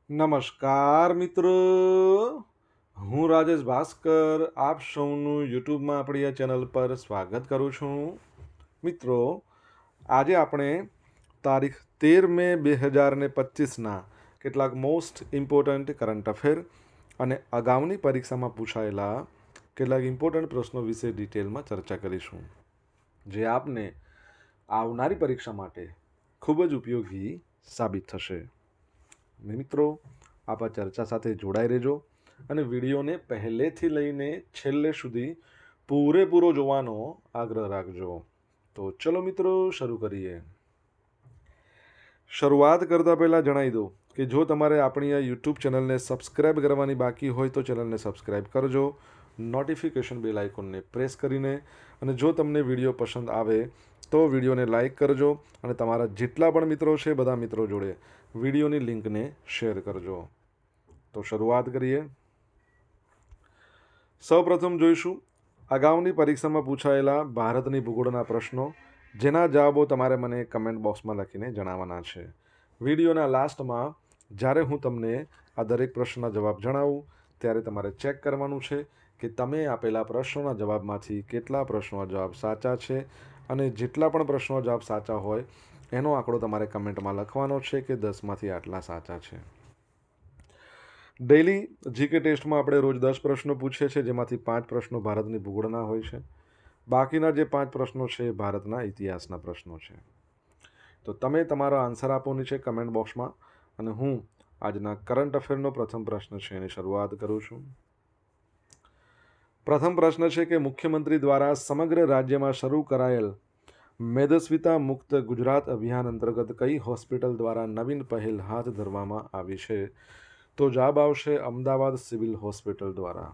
નમસ્કાર મિત્રો, હું રાજેશ ભાસ્કર આપ સૌનું યુટ્યુબમાં આપણી આ ચેનલ પર સ્વાગત કરું છું. મિત્રો, આજે આપણે તારીખ 13 મે 2025ના કેટલાક મોસ્ટ ઇમ્પોર્ટન્ટ કરંટ અફેર અને અગાઉની પરીક્ષામાં પૂછાયેલા કેટલાક ઇમ્પોર્ટન્ટ પ્રશ્નો વિશે ડિટેલમાં ચર્ચા કરીશું, જે આપને આવનારી પરીક્ષા માટે ખૂબ જ ઉપયોગી સાબિત થશે. મિત્રો, આપ આ ચર્ચા સાથે જોડાઈ રહેજો અને વિડીયોને પહેલેથી લઈને છેલ્લે સુધી પૂરેપૂરો જોવાનો આગ્રહ રાખજો. તો ચલો મિત્રો, શરૂ કરીએ. શરૂઆત કરતાં પહેલાં જણાવી દઉં કે જો તમારે આપણી આ યુટ્યુબ ચેનલને સબસ્ક્રાઈબ કરવાની બાકી હોય તો ચેનલને સબસ્ક્રાઈબ કરજો, નોટિફિકેશન બેલ આઇકોનને પ્રેસ કરીને, અને જો તમને વિડીયો પસંદ આવે તો વિડીયોને લાઇક કરજો અને તમારા જેટલા પણ મિત્રો છે બધા મિત્રો જોડે વિડીયોની લિંકને શેર કરજો. તો શરૂઆત કરીએ. સૌપ્રથમ જોઈશું અગાઉની પરીક્ષામાં પૂછાયેલા ભારતની ભૂગોળના પ્રશ્નો, જેના જવાબો તમારે મને કમેન્ટ બોક્સમાં લખીને જણાવવાના છે. વિડીયોના લાસ્ટમાં જ્યારે હું તમને આ દરેક પ્રશ્નના જવાબ જણાવું ત્યારે તમારે ચેક કરવાનું છે કે તમે આપેલા પ્રશ્નોના જવાબમાંથી કેટલા પ્રશ્નોના જવાબ સાચા છે, અને જેટલા પણ પ્રશ્નોના જવાબ સાચા હોય એનો આંકડો તમારે કમેન્ટમાં લખવાનો છે કે 10માંથી આટલા સાચા છે. ડેઇલી જીકે ટેસ્ટમાં આપણે રોજ 10 પ્રશ્નો પૂછીએ છીએ, જેમાંથી 5 પ્રશ્નો ભારતની ભૂગોળના હોય છે. બાકીના જે 5 પ્રશ્નો છે એ ભારતના ઇતિહાસના પ્રશ્નો છે. તો તમે તમારો આન્સર આપો નીચે કમેન્ટ બોક્સમાં, અને હું આજના કરંટ અફેરનો પ્રથમ પ્રશ્ન છે એની શરૂઆત કરું છું. પ્રથમ પ્રશ્ન છે કે મુખ્યમંત્રી દ્વારા સમગ્ર રાજ્યમાં શરૂ કરાયેલ મેદસ્વીતા મુક્ત ગુજરાત અભિયાન અંતર્ગત કઈ હોસ્પિટલ દ્વારા નવીન પહેલ હાથ ધરવામાં આવી છે? તો જવાબ આવશે અમદાવાદ સિવિલ હોસ્પિટલ દ્વારા.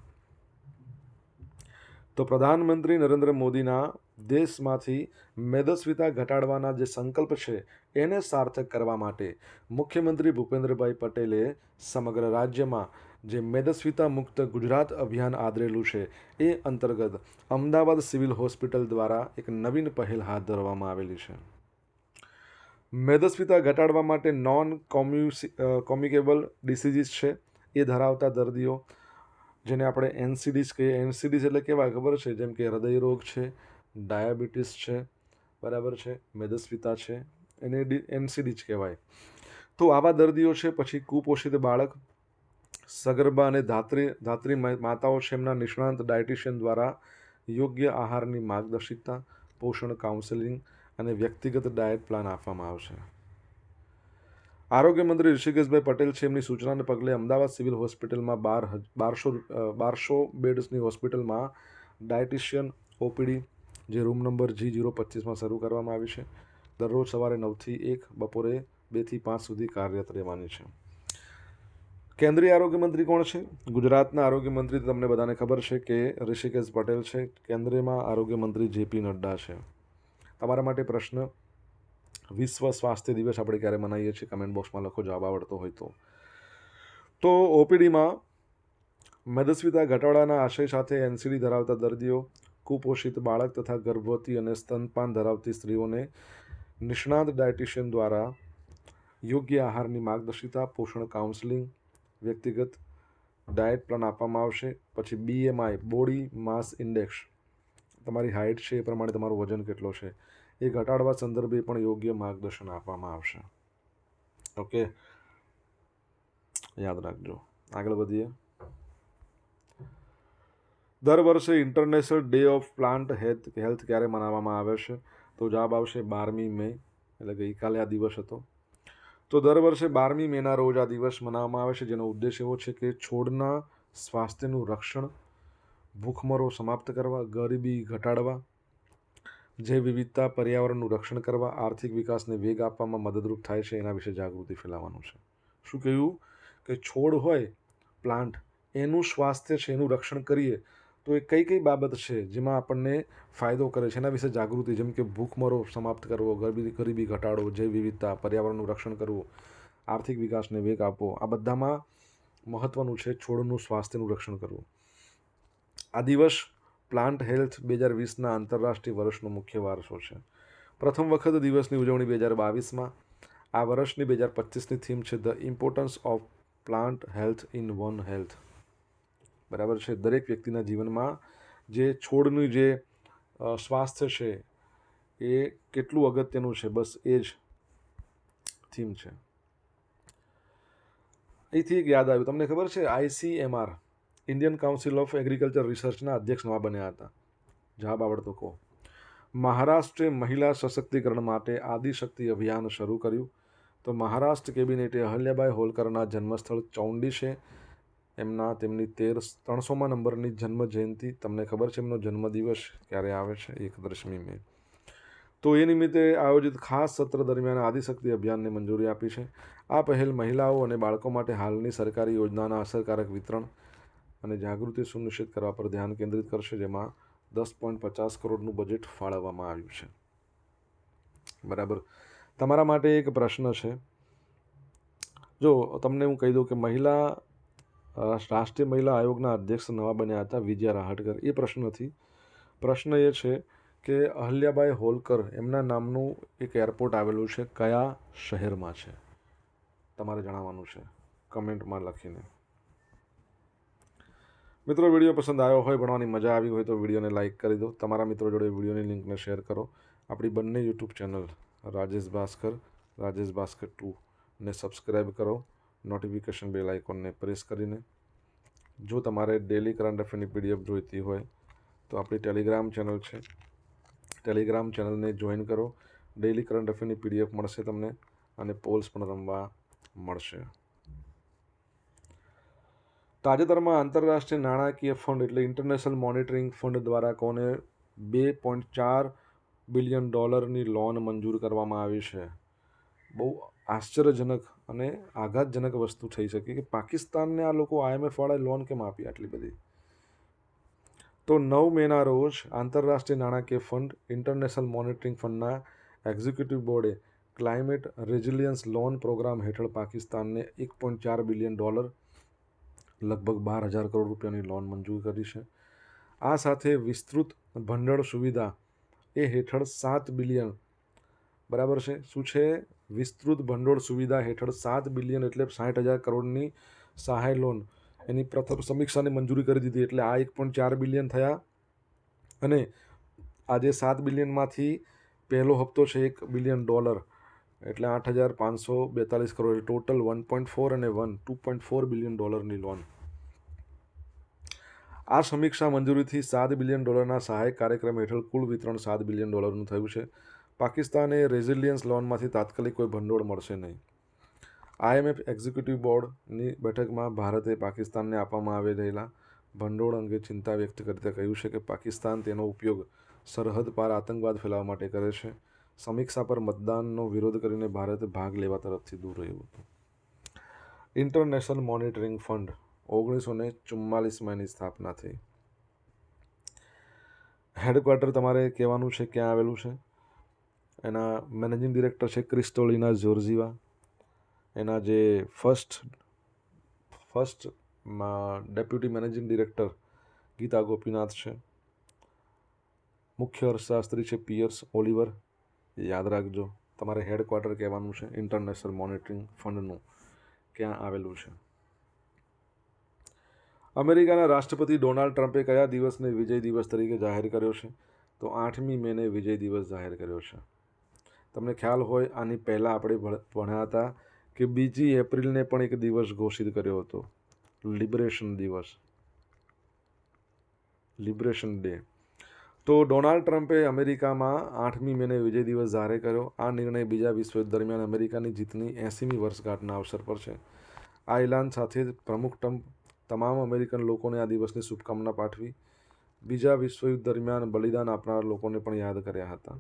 તો પ્રધાનમંત્રી નરેન્દ્ર મોદીના દેશમાંથી મેદસ્વીતા ઘટાડવાના જે સંકલ્પ છે એને સાર્થક કરવા માટે મુખ્યમંત્રી ભૂપેન્દ્રભાઈ પટેલે સમગ્ર રાજ્યમાં જે મેદસ્વીતા મુક્ત ગુજરાત અભિયાન આદરેલું છે એ અંતર્ગત અમદાવાદ સિવિલ હોસ્પિટલ દ્વારા એક નવીન પહેલ હાથ ધરવામાં આવેલી છે. મેદસ્વીતા ઘટાડવા માટે નોન કોમ્યુનિકેબલ ડિસીઝીસ છે એ ધરાવતા દર્દીઓ, જેને આપણે એનસીડીઝ કહીએ. એનસીડીઝ એટલે કેવા ખબર છે? જેમ કે હૃદયરોગ છે, ડાયાબિટીસ છે, બરાબર છે, મેદસ્વીતા છે, એને એનસીડી જ કહેવાય. તો આવા દર્દીઓ છે, પછી કુપોષિત બાળક, સગર્ભા અને ધાત્રી માતાઓ છે, એમના નિષ્ણાંત ડાયટિશિયન દ્વારા યોગ્ય આહારની માર્ગદર્શિકા, પોષણ કાઉન્સેલિંગ અને વ્યક્તિગત ડાયટ પ્લાન આપવામાં આવશે. આરોગ્ય મંત્રી ઋષિકેશભાઈ પટેલ છે, એમની સૂચનાને પગલે અમદાવાદ સિવિલ હોસ્પિટલમાં 1200 બેડ્સની હોસ્પિટલમાં ડાયટિશિયન ઓપીડી, જે રૂમ નંબર G025માં શરૂ કરવામાં આવી છે, દરરોજ સવારે 9થી 1, બપોરે 2થી 5 સુધી કાર્યરત રહેવાની છે. કેન્દ્રીય આરોગ્ય મંત્રી કોણ છે? ગુજરાતના આરોગ્ય મંત્રી તમને બધાને ખબર છે કે ઋષિકેશ પટેલ છે. કેન્દ્રમાં આરોગ્ય મંત્રી જેપી નડ્ડા છે. તમારા માટે પ્રશ્ન, વિશ્વ સ્વાસ્થ્ય દિવસ આપણે ક્યારે મનાવીએ છીએ? કમેન્ટ બોક્સમાં લખો જવાબ આવડતો હોય તો. તો ઓપીડીમાં મેદસ્વીતા ઘટાડવાના આશય સાથે એનસીડી ધરાવતા દર્દીઓ, કુપોષિત બાળક તથા ગર્ભવતી અને સ્તનપાન ધરાવતી સ્ત્રીઓને નિષ્ણાત ડાયટિશિયન દ્વારા યોગ્ય આહારની માર્ગદર્શિકા, પોષણ કાઉન્સેલિંગ, વ્યક્તિગત ડાયટ પ્લાન આપવામાં આવશે. પછી BMI, બોડી માસ ઇન્ડેક્સ, તમારી હાઇટ છે એ પ્રમાણે તમારું વજન કેટલો છે એ ઘટાડવા સંદર્ભે પણ યોગ્ય માર્ગદર્શન આપવામાં આવશે. ઓકે, યાદ રાખજો. આગળ વધીએ. દર વર્ષે international day of plant health ક્યારે મનાવવામાં આવે છે? તો જવાબ આવશે 12મી મે, એટલે ગઈકાલે આ દિવસ હતો. તો દર વર્ષે 12મી મેના રોજ આ દિવસ મનાવવામાં આવે છે, જેનો ઉદ્દેશ એવો છે કે છોડના સ્વાસ્થ્યનું રક્ષણ, ભૂખમરો સમાપ્ત કરવા, ગરીબી ઘટાડવા, જૈવ વિવિધતા, પર્યાવરણનું રક્ષણ કરવા, આર્થિક વિકાસને વેગ આપવામાં મદદરૂપ થાય છે, એના વિશે જાગૃતિ ફેલાવવાનું છે. શું કહ્યું? કે છોડ હોય, પ્લાન્ટ, એનું સ્વાસ્થ્ય છે, એનું રક્ષણ કરીએ તો એ કઈ કઈ બાબત છે જેમાં આપણને ફાયદો કરે છે એના વિશે જાગૃતિ, જેમ કે ભૂખમરો સમાપ્ત કરવો, ગરીબી ઘટાડો, જૈવ વિવિધતા, પર્યાવરણનું રક્ષણ કરવું, આર્થિક વિકાસને વેગ આપવો, આ બધામાં મહત્ત્વનું છે છોડનું સ્વાસ્થ્યનું રક્ષણ કરવું. આ દિવસ પ્લાન્ટ હેલ્થ 2020ના આંતરરાષ્ટ્રીય વર્ષનો મુખ્ય વારસો છે. પ્રથમ વખત દિવસની ઉજવણી 2022માં. આ વર્ષની 2025ની થીમ છે the importance of plant health in one health. બરાબર છે. દરેક વ્યક્તિના જીવનમાં જે છોડનું જે સ્વાસ્થ્ય છે એ કેટલું અગત્યનું છે, બસ એ જ થીમ છે. અહીંથી એક યાદ આવ્યું, તમને ખબર છે ICMR Indian council of agriculture રિસર્ચના અધ્યક્ષ નવા બન્યા હતા? જવાબ આવડતો કહો. મહારાષ્ટ્રે મહિલા સશક્તિકરણ માટે આદિશક્તિ અભિયાન શરૂ કર્યું. તો મહારાષ્ટ્ર કેબિનેટે અહલ્યાબાઈ હોલકરના જન્મસ્થળ ચૌંડી છે તેમની 300મા નંબરની જન્મ જયંતિ. તમને ખબર છે એમનો જન્મદિવસ ક્યારે આવે છે? 31મી મે. તો એ નિમિત્તે આયોજિત ખાસ સત્ર દરમિયાન આદિશક્તિ અભિયાનને મંજૂરી આપી છે. આ પહેલ મહિલાઓ અને બાળકો માટે હાલની સરકારી યોજનાના અસરકારક વિતરણ અને જાગૃતિ સુનિશ્ચિત કરવા પર ધ્યાન કેન્દ્રિત કરશે, જેમાં 10.50 કરોડનું બજેટ ફાળવવામાં આવ્યું છે. બરાબર. તમારા માટે એક પ્રશ્ન છે. જો તમને હું કહી દઉં કે રાષ્ટ્રીય મહિલા આયોગના અધ્યક્ષ નવા બન્યા હતા વિજયા રાહટકર. એ પ્રશ્ન નથી. પ્રશ્ન એ છે કે અહલ્યાબાઈ હોલકર એમના નામનું એક એરપોર્ટ આવેલું છે, કયા શહેરમાં છે? તમારે જણાવવાનું છે કમેન્ટમાં લખીને. મિત્રો, વિડીયો પસંદ આવ્યો હોય, ભણવાની મજા આવી હોય તો વિડીયોને લાઇક કરી દો. તમારા મિત્રો જોડે વિડીયોની લિંકને શેર કરો. આપણી બંને યુટ્યુબ ચેનલ રાજેશ ભાસ્કર 2 ને સબસ્ક્રાઈબ કરો નોટિફિકેશન બેલ આઇકોનને પ્રેસ કરીને. જો તમારે ડેલી કરંટ અફેરની PDF જોઈતી હોય તો આપણી ટેલિગ્રામ ચેનલ છે, ટેલિગ્રામ ચેનલને જોઈન કરો. ડેલી કરંટ અફેરની PDF મળશે તમને અને પોલ્સ પણ રમવા મળશે. તાજેતરમાં આંતરરાષ્ટ્રીય નાણાકીય ફંડ એટલે ઇન્ટરનેશનલ મોનિટરિંગ ફંડ દ્વારા કોને $2.4 બિલિયન લોન મંજૂર કરવામાં આવી છે? બહુ આશ્ચર્યજનક અને આઘાતજનક વસ્તુ થઈ શકે કે પાકિસ્તાનને આ લોકો IMF વાળાએ લોન કેમ આપી આટલી બધી? તો 9 મેના રોજ આંતરરાષ્ટ્રીય નાણાકીય ફંડ ઇન્ટરનેશનલ મોનિટરિંગ ફંડના એક્ઝિક્યુટિવ બોર્ડે ક્લાઇમેટ રેઝિલિયન્સ લોન પ્રોગ્રામ હેઠળ પાકિસ્તાનને $1.4 બિલિયન લગભગ 12,000 કરોડ રૂપિયાની લોન મંજૂર કરી છે. આ સાથે વિસ્તૃત ભંડોળ સુવિધા એ હેઠળ 7 બિલિયન, બરાબર છે, શું છે? વિસ્તૃત ભંડોળ સુવિધા હેઠળ 7 બિલિયન એટલે 60,000 કરોડની સહાય લોન એની પ્રથમ સમીક્ષાને મંજૂરી કરી દીધી. એટલે આ 1.4 બિલિયન થયા અને આજે 7 બિલિયનમાંથી પહેલો હપ્તો છે $1 બિલિયન એટલે 8,542 કરોડ, ટોટલ 1.4 અને 2.4 બિલિયન ડોલરની લોન. આ સમીક્ષા મંજૂરીથી $7 બિલિયન સહાય કાર્યક્રમ હેઠળ કુલ વિતરણ $7 બિલિયન થયું છે. પાકિસ્તાને રેઝિલિયન્સ લોનમાંથી તાત્કાલિક કોઈ ભંડોળ મળશે નહીં. IMF એક્ઝિક્યુટિવ બોર્ડની બેઠકમાં ભારતે પાકિસ્તાનને આપવામાં આવી રહેલા ભંડોળ અંગે ચિંતા વ્યક્ત કરતા કહ્યું છે કે પાકિસ્તાન તેનો ઉપયોગ સરહદ પાર આતંકવાદ ફેલાવવા માટે કરે છે. સમીક્ષા પર મતદાનનો વિરોધ કરીને ભારતે ભાગ લેવા તરફથી દૂર રહ્યું હતું. ઇન્ટરનેશનલ મોનિટરિંગ ફંડ 1944માં એની સ્થાપના થઈ. હેડક્વાર્ટર તમારે કહેવાનું છે ક્યાં આવેલું છે. એના મેનેજિંગ ડિરેક્ટર છે ક્રિસ્ટોલિના જોર્જીવા. એના જે first deputy managing director Gita Gopinath છે. મુખ્ય અર્થશાસ્ત્રી છે પિયર્સ ઓલિવર. યાદ રાખજો, તમારે હેડક્વાર્ટર કહેવાનું છે ઇન્ટરનેશનલ મોનિટરિંગ ફંડનું ક્યાં આવેલું છે. અમેરિકાના રાષ્ટ્રપતિ ડોનાલ્ડ ટ્રમ્પે કયા દિવસને વિજય દિવસ તરીકે જાહેર કર્યો છે? તો 8મી મેને વિજય દિવસ જાહેર કર્યો છે. તમને ખ્યાલ હોય આની પહેલાં આપણે ભણ્યા હતા કે 2 એપ્રિલને પણ એક દિવસ ઘોષિત કર્યો હતો, લિબરેશન દિવસ, લિબરેશન ડે. તો ડોનાલ્ડ ટ્રમ્પે અમેરિકામાં 8મી મેને વિજય દિવસ જાહેર કર્યો. આ નિર્ણય બીજા વિશ્વયુદ્ધ દરમિયાન અમેરિકાની જીતની 80મી વર્ષગાંઠના અવસર પર છે. આ એલાન સાથે પ્રમુખ ટ્રમ્પ તમામ અમેરિકન લોકોને આ દિવસની શુભકામના પાઠવી બીજા વિશ્વયુદ્ધ દરમિયાન બલિદાન આપનાર લોકોને પણ યાદ કર્યા હતા.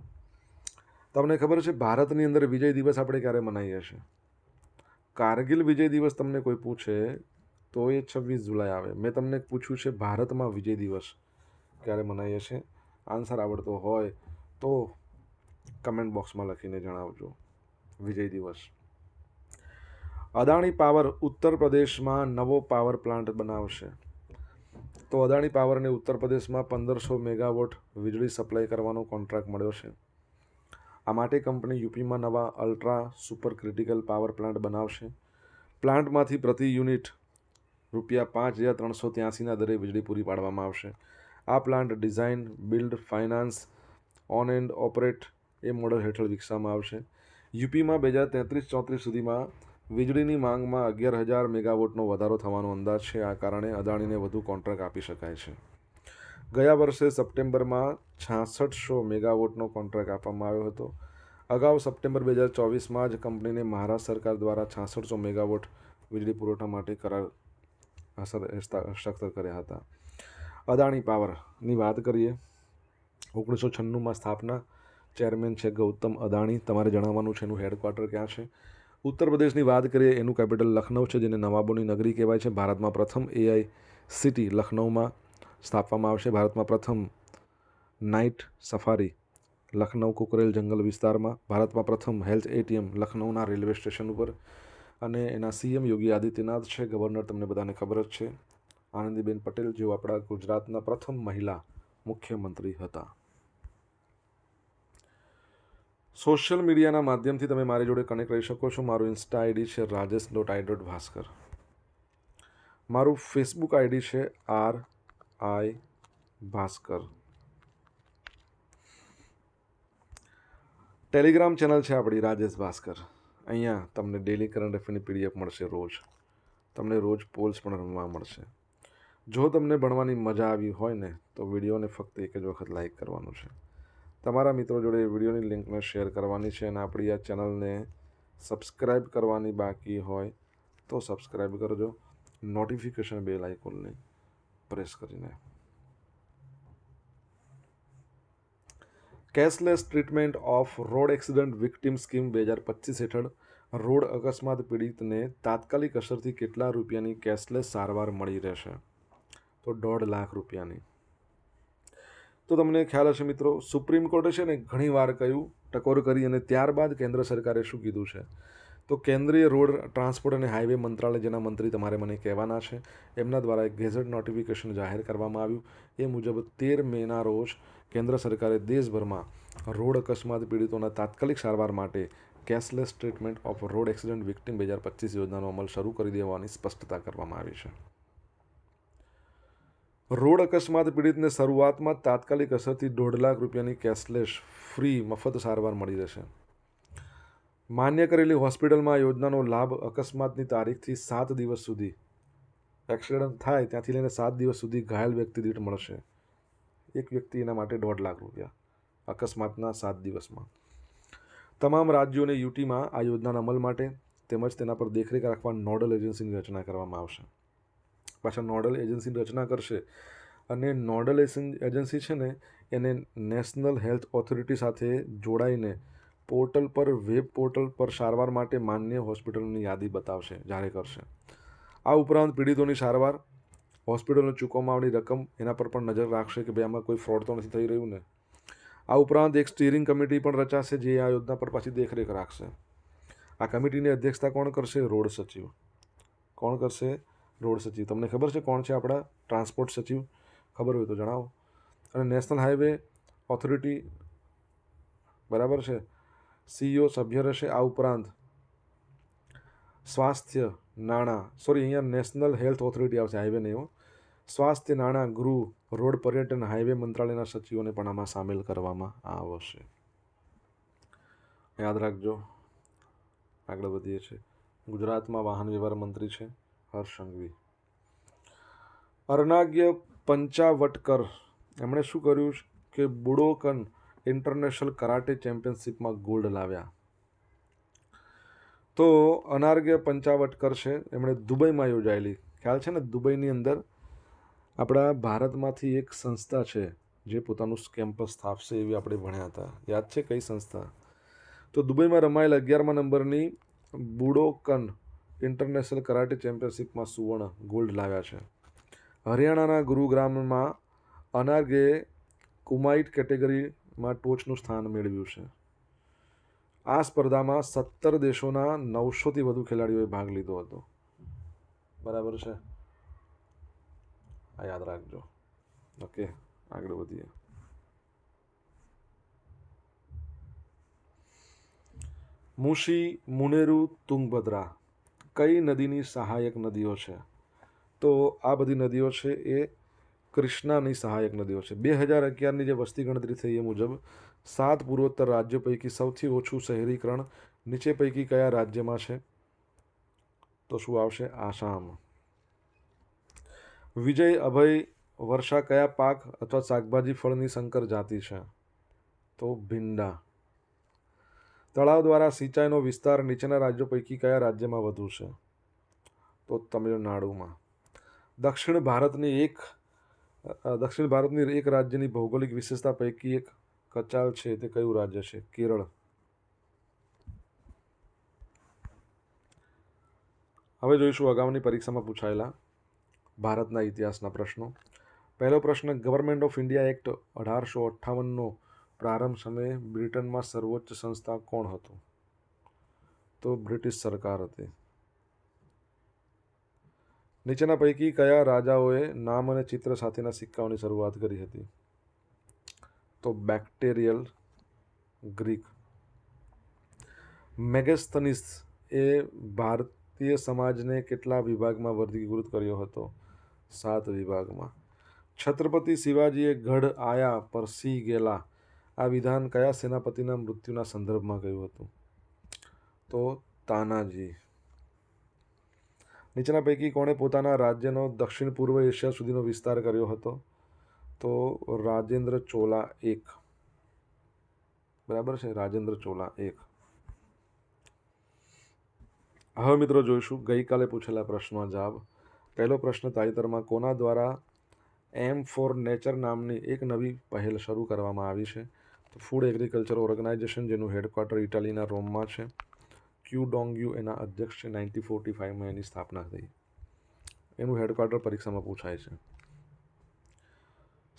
તમને ખબર છે ભારતની અંદર વિજય દિવસ આપણે ક્યારે મનાવીએ છીએ? કારગિલ વિજય દિવસ તમને કોઈ પૂછે તો એ 26 જુલાઈ આવે. મેં તમને પૂછ્યું છે ભારતમાં વિજય દિવસ ક્યારે મનાવીએ છીએ. આન્સર આવડતો હોય તો કમેન્ટ બોક્સમાં લખીને જણાવજો. વિજય દિવસ. અદાણી પાવર ઉત્તર પ્રદેશમાં નવો પાવર પ્લાન્ટ બનાવશે. તો અદાણી પાવરને ઉત્તર પ્રદેશમાં 1500 મેગાવોટ વીજળી સપ્લાય કરવાનો કોન્ટ્રાક્ટ મળ્યો છે. આ માટે કંપની યુપીમાં નવા ultra super critical power plant બનાવશે. પ્લાન્ટમાંથી પ્રતિ યુનિટ ₹5,383ના દરે વીજળી પૂરી પાડવામાં આવશે. આ plant design, build, finance, on and operate A model હેઠળ વિકસાવવામાં આવશે. યુપીમાં 2033-34 સુધીમાં વીજળીની માંગમાં 11,000 મેગાવોટનો વધારો થવાનો અંદાજ છે. આ કારણે અદાણીને વધુ કોન્ટ્રાક્ટ આપી શકાય છે. ગયા વર્ષે સપ્ટેમ્બરમાં 6600 મેગાવોટનો કોન્ટ્રાક્ટ આપવામાં આવ્યો હતો. અગાઉ સપ્ટેમ્બર 2024માં જ કંપનીને મહારાષ્ટ્ર સરકાર દ્વારા 6600 મેગાવોટ વીજળી પુરવઠા માટે કરાર હસ્તાક્ષર કર્યા હતા. અદાણી પાવરની વાત કરીએ. 1996માં સ્થાપના. ચેરમેન છે ગૌતમ અદાણી. તમારે જણાવવાનું છે એનું હેડક્વાર્ટર ક્યાં છે. ઉત્તર પ્રદેશની વાત કરીએ, એનું કેપિટલ લખનઉ છે, જેને નવાબોની નગરી કહેવાય છે. ભારતમાં પ્રથમ AI સિટી લખનઉમાં સ્થાપવામાં આવશે. ભારતમાં પ્રથમ નાઇટ સફારી લખનઉ કુકરેલ જંગલ વિસ્તારમાં. ભારતમાં પ્રથમ હેલ્થ ATM લખનઉના રેલવે સ્ટેશન ઉપર. અને એના CM યોગી આદિત્યનાથ છે. ગવર્નર તમને બધાને ખબર જ છે, આનંદીબેન પટેલ, જેઓ આપણા ગુજરાતના પ્રથમ મહિલા મુખ્યમંત્રી હતા. સોશિયલ મીડિયાના માધ્યમથી તમે મારી જોડે કનેક્ટ રહી શકો છો. મારું ઇન્સ્ટા ID છે rajesh.i.bhaskar. મારું ફેસબુક ID છે RI ભાસ્કર. ટેલિગ્રામ ચેનલ છે આપણી રાજેશ ભાસ્કર. અહીંયા તમને ડેલી કરંટ અફેરની PDF મળશે રોજ. તમને રોજ પોલ્સ પણ રમવા મળશે. જો તમને ભણવાની મજા આવી હોય ને તો વિડીયોને ફક્ત એક જ વખત લાઈક કરવાનું છે. તમારા મિત્રો જોડે વિડીયોની લિંકને શેર કરવાની છે અને આપણી આ ચેનલને સબસ્ક્રાઈબ કરવાની બાકી હોય તો સબસ્ક્રાઈબ કરજો. નોટિફિકેશન બેલ આઇકોનને પ્રેસ કરીને. Cashless treatment off road accident victim scheme 2025 હેઠળ રોડ અકસ્માત પીડિતને તાત્કાલિક અસરથી કેટલા રૂપિયાની કેશલેસ સારવાર મળી રહેશે? તો ₹1.5 લાખ. તો તમને ખ્યાલ હશે મિત્રો, સુપ્રીમ કોર્ટે છે ને ઘણીવાર કહ્યું, ટકોર કરી, અને ત્યારબાદ કેન્દ્ર સરકારે શું કીધું છે? તો કેન્દ્રીય રોડ ટ્રાન્સપોર્ટ અને હાઈવે મંત્રાલય, જેના મંત્રી તમારે મને કહેવાના છે, એમના દ્વારા એક ગેઝેટ નોટિફિકેશન જાહેર કરવામાં આવ્યું. એ મુજબ 13 મેના રોજ કેન્દ્ર સરકારે દેશભરમાં રોડ અકસ્માત પીડિતોના તાત્કાલિક સારવાર માટે cashless treatment off road accident victim 2025 યોજનાનો અમલ શરૂ કરી દેવાની સ્પષ્ટતા કરવામાં આવી છે. રોડ અકસ્માત પીડિતને શરૂઆતમાં તાત્કાલિક અસરથી ₹1.5 લાખની કેશલેસ ફ્રી મફત સારવાર મળી રહેશે. માન્ય કરેલી હોસ્પિટલમાં આ યોજનાનો લાભ અકસ્માતની તારીખથી 7 દિવસ સુધી, એક્સિડન્ટ થાય ત્યાંથી લઈને 7 દિવસ સુધી ઘાયલ વ્યક્તિ દીઠ મળશે. એક વ્યક્તિ એના માટે ₹1.5 લાખ અકસ્માતના 7 દિવસમાં. તમામ રાજ્યો અને યુટીમાં આ યોજનાના અમલ માટે તેમજ તેના પર દેખરેખ રાખવા નોડલ એજન્સીની રચના કરવામાં આવશે. પાછા નોડલ એજન્સીની રચના કરશે અને નોડલ એજન્સી છે ને એને નેશનલ હેલ્થ ઓથોરિટી સાથે જોડાઈને પોર્ટલ પર, વેબ પોર્ટલ પર સારવાર માટે માન્ય હોસ્પિટલોની યાદી બતાવશે, જાહેર કરશે. આ ઉપરાંત પીડિતોની સારવાર, હોસ્પિટલને ચૂકવવામાં આવતી રકમ, એના પર પણ નજર રાખશે કે ભાઈ આમાં કોઈ ફ્રોડ તો નથી થઈ રહ્યું ને. આ ઉપરાંત એક સ્ટીરિંગ કમિટી પણ રચાશે જે આ યોજના પર પાછી દેખરેખ રાખશે. આ કમિટીની અધ્યક્ષતા કોણ કરશે? રોડ સચિવ. કોણ કરશે? રોડ સચિવ. તમને ખબર છે કોણ છે આપણા ટ્રાન્સપોર્ટ સચિવ? ખબર હોય તો જણાવો. અને નેશનલ હાઈવે ઓથોરિટી, બરાબર છે, CEO સભ્ય રહેશે. આ ઉપરાંત સ્વાસ્થ્ય, નાણાં, અહીંયા નેશનલ હેલ્થ ઓથોરિટી આવશે, હાઈવે નહીં. સ્વાસ્થ્ય, નાણાં, ગૃહ, રોડ, પર્યટન, હાઈવે મંત્રાલયના સચિવોને પણ આમાં સામેલ કરવામાં આવશે. યાદ રાખજો. આગળ વધીએ છીએ. ગુજરાતમાં વાહન વ્યવહાર મંત્રી છે હર્ષ સંઘવી. અર્નાગ્ય પંચાવટકર, એમણે શું કર્યું કે બુડોકન ઇન્ટરનેશનલ કરાટે ચેમ્પિયનશિપમાં ગોલ્ડ લાવ્યા. તો અનાર્ગ્ય પંચાવટકર છે, એમણે દુબઈમાં યોજાયેલી, ખ્યાલ છે ને, દુબઈની અંદર આપણા ભારતમાંથી એક સંસ્થા છે જે પોતાનું કેમ્પસ સ્થાપશે એવી આપણે ભણ્યા હતા. યાદ છે કઈ સંસ્થા? તો દુબઈમાં રમાયેલ 11મા નંબરની બુડોકન ઇન્ટરનેશનલ કરાટે ચેમ્પિયનશિપમાં સુવર્ણ, ગોલ્ડ લાવ્યા છે. હરિયાણાના ગુરુગ્રામમાં અનાર્ગેએ કુમાઇટ કેટેગરીમાં ટોચનું સ્થાન મેળવ્યું છે. આ સ્પર્ધામાં 17 દેશોના 900થી વધુ ખેલાડીઓએ ભાગ લીધો હતો. બરાબર છે, આ યાદ રાખજો. ઓકે, આગળ વધીએ. મુશી મુનેરુ તુંગભદ્રા, કઈ નદીની સહાયક નદીઓ છે? તો આ બધી નદીઓ છે એ કૃષ્ણાની સહાયક નદીઓ છે. 2011ની જે વસ્તી ગણતરી થઈ એ મુજબ 7 પૂર્વોત્તર રાજ્યો પૈકી સૌથી ઓછું શહેરીકરણ નીચે પૈકી કયા રાજ્યમાં છે? તો શું આવશે? આસામ. વિજય, અભય, વર્ષા કયા પાક અથવા શાકભાજી ફળની સંકર જાતિ છે? તો ભીંડા. તળાવ દ્વારા સિંચાઈનો વિસ્તાર નીચેના રાજ્યો પૈકી કયા રાજ્યમાં વધુ છે? તો તમિલનાડુમાં. દક્ષિણ ભારતની એક રાજ્યની ભૌગોલિક વિશેષતા પૈકી એક કચાલ છે તે કયું રાજ્ય છે? કેરળ. હવે જોઈશું અગાઉની પરીક્ષામાં પૂછાયેલા ભારતના ઇતિહાસના પ્રશ્નો. પહેલો પ્રશ્ન, ગવર્મેન્ટ ઓફ ઇન્ડિયા એક્ટ 1858નો પ્રારંભ સમયે બ્રિટનમાં સર્વોચ્ચ સંસ્થા કોણ હતું? તો બ્રિટિશ સરકાર હતી. નીચેના પૈકી કયા રાજાઓએ નામ અને ચિત્ર સાથેના સિક્કાઓની શરૂઆત કરી હતી? તો બેક્ટેરિયલ ગ્રીક. મેગેસ્થનીસ એ ભારતીય સમાજને કેટલા વિભાગમાં વર્ગીકૃત કર્યો હતો? 7 વિભાગમાં. છત્રપતિ શિવાજીએ ગઢ આયા પર સિંહ ગેલા આ વિધાન કયા સેનાપતિના મૃત્યુના સંદર્ભમાં કહ્યું હતું? તો તાનાજી. નીચેના પૈકી કોણે પોતાના રાજ્યનો દક્ષિણ પૂર્વ એશિયા સુધીનો વિસ્તાર કર્યો હતો? તો રાજેન્દ્ર ચોલા એક. બરાબર છે, રાજેન્દ્ર ચોલા એક. હવે મિત્રો જોઈશું ગઈકાલે પૂછેલા પ્રશ્નનો જવાબ. પહેલો પ્રશ્ન, તાજેતરમાં કોના દ્વારા એમ ફોર નેચર નામની એક નવી પહેલ શરૂ કરવામાં આવી છે? તો ફૂડ એગ્રીકલ્ચર ઓર્ગેનાઇઝેશન, જેનું હેડક્વાર્ટર ઇટાલીના રોમમાં છે. ક્યુ ડોંગ્યુ એના અધ્યક્ષ છે. 1945માં એની સ્થાપના થઈ. એનું હેડક્વાર્ટર પરીક્ષામાં પૂછાય છે.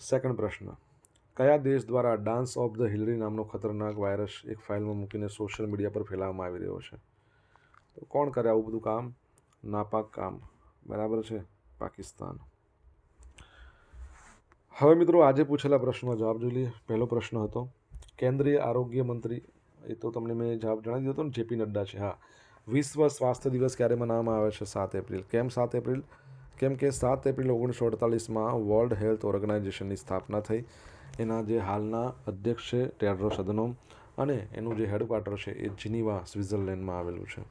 સેકન્ડ પ્રશ્ન, કયા દેશ દ્વારા ડાન્સ ઓફ ધ હિલરી નામનો ખતરનાક વાયરસ એક ફાઇલમાં મૂકીને સોશિયલ મીડિયા પર ફેલાવવામાં આવી રહ્યો છે? તો કોણ કરે આવું બધું કામ? નાપાક કામ. બરાબર છે, પાકિસ્તાન. હવે મિત્રો આજે પૂછેલા પ્રશ્નનો જવાબ જોઈ લઈએ. પહેલો પ્રશ્ન હતો, કેન્દ્રીય આરોગ્ય મંત્રી, એ તો તમને મેં જવાબ જણાવી દીધો ને, જેપી નડ્ડા છે. હા. વિશ્વ સ્વાસ્થ્ય દિવસ ક્યારે મનાવવામાં આવે છે? 7 એપ્રિલ. કેમ 7 એપ્રિલ? કેમ કે 7 એપ્રિલ 1948માં વર્લ્ડ હેલ્થ ઓર્ગેનાઇઝેશનની સ્થાપના થઈ. એના જે હાલના અધ્યક્ષ છે ટેડ્રોસ અધનોમ, અને એનું જે હેડક્વાર્ટર છે એ જીનીવા, સ્વિટ્ઝરલેન્ડમાં આવેલું છે.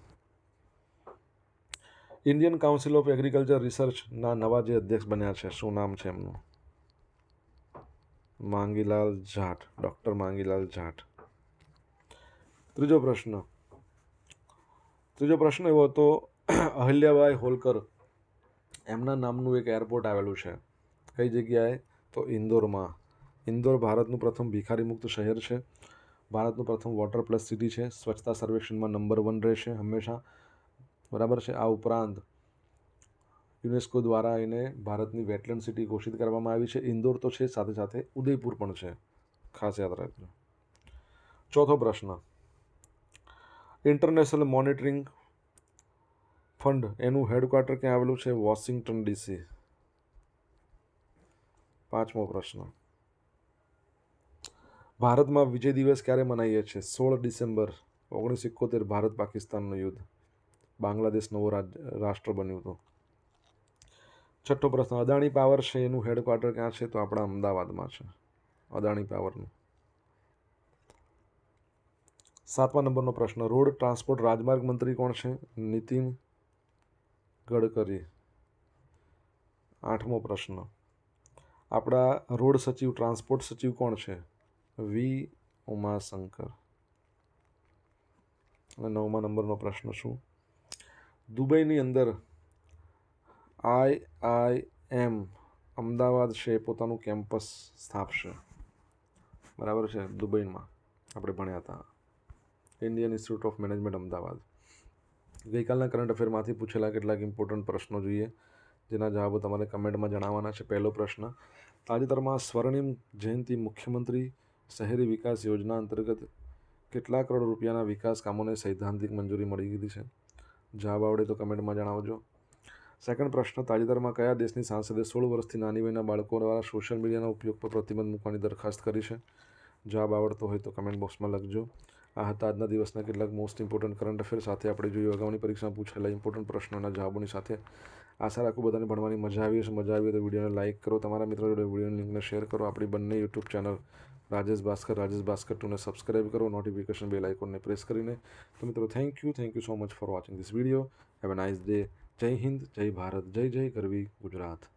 ઇન્ડિયન કાઉન્સિલ ઓફ એગ્રીકલ્ચર રિસર્ચના નવા જે અધ્યક્ષ બન્યા છે, શું નામ છે એમનું? માંગીલાલ જાટ, ડૉક્ટર માંગીલાલ જાટ. ત્રીજો પ્રશ્ન એવો હતો, અહલ્યાબાઈ હોલકર એમના નામનું એક એરપોર્ટ આવેલું છે. કઈ જગ્યાએ? તો ઇન્દોરમાં. ઇન્દોર ભારતનું પ્રથમ ભિખારી મુક્ત શહેર છે. ભારતનું પ્રથમ વોટર પ્લસ સિટી છે. સ્વચ્છતા સર્વેક્ષણમાં નંબર 1 રહેશે હંમેશા. બરાબર છે. આ ઉપરાંત યુનેસ્કો દ્વારા એને ભારતની વેટલેન્ડ સિટી ઘોષિત કરવામાં આવી છે. ઇન્દોર તો છે, સાથે સાથે ઉદયપુર પણ છે, ખાસ યાદ રાખજો. ચોથો પ્રશ્ન, ઇન્ટરનેશનલ મોનિટરિંગ ફંડ એનું હેડક્વાર્ટર ક્યાં આવેલું છે? Washington DC. પાંચમો પ્રશ્ન, ભારતમાં વિજય દિવસ ક્યારે મનાવીએ છીએ? 16 ડિસેમ્બર 1971, ભારત પાકિસ્તાનનું યુદ્ધ. બાંગ્લાદેશ નવો રાષ્ટ્ર બન્યું હતું. છઠ્ઠો પ્રશ્ન, અદાણી પાવર છે એનું હેડક્વાર્ટર ક્યાં છે? તો આપણા અમદાવાદમાં છે, અદાણી પાવરનું. 7મા નંબરનો પ્રશ્ન, રોડ ટ્રાન્સપોર્ટ રાજમાર્ગ મંત્રી કોણ છે? નીતિન ગડકરી. 8મો પ્રશ્ન, આપણા રોડ સચિવ, ટ્રાન્સપોર્ટ સચિવ કોણ છે? વી ઉમાશંકર. અને 9મા નંબરનો પ્રશ્ન, શું દુબઈની અંદર IIM અમદાવાદ છે પોતાનું કેમ્પસ સ્થાપશે? બરાબર છે, દુબઈમાં આપણે ભણ્યા હતા. Indian institute of management Ahmedabad. ગઈકાલના કરંટ અફેરમાંથી પૂછેલા કેટલાક ઇમ્પોર્ટન્ટ પ્રશ્નો જોઈએ, જેના જવાબો તમારે કમેન્ટમાં જણાવવાના છે. પહેલો પ્રશ્ન, તાજેતરમાં સ્વર્ણિમ જયંતિ મુખ્યમંત્રી શહેરી વિકાસ યોજના અંતર્ગત કેટલા કરોડ રૂપિયાના વિકાસ કામોને સૈદ્ધાંતિક મંજૂરી મળી ગઈ છે? જવાબ આવડે તો કમેન્ટમાં જણાવજો. સેકન્ડ પ્રશ્ન, તાજેતરમાં કયા દેશની સાંસદે 16 વર્ષથી નાની વયના બાળકો દ્વારા સોશિયલ મીડિયાના ઉપયોગ પર પ્રતિબંધ મૂકવાની દરખાસ્ત કરી છે? જવાબ આવડતો હોય તો કમેન્ટ બોક્સમાં લખજો. આ હતા આજના દિવસના કેટલાક મોસ્ટ ઇમ્પોર્ટન્ટ કરંટ અફેર સાથે આપણે જોયું અગાઉની પરીક્ષામાં પૂછાયેલા ઇમ્પોર્ટન્ટ પ્રશ્નોના જવાબોની સાથે. આશા રાખું બધાને ભણવાની મજા આવી હશે. મજા આવી હોય તો વિડીયોને લાઇક કરો, તમારા મિત્રો જોડે વિડીયોની લિંકને શેર કરો. આપણી બંને યુટ્યુબ ચેનલ રાજેશ ભાસ્કર 2ને સબસ્ક્રાઇબ કરો, નોટિફિકેશન બેલ આઇકોનને પ્રેસ કરીને. તો મિત્રો thank you so much for watching this video. Have a nice day. Jai Hind, જય ભારત, જય ગરવી ગુજરાત.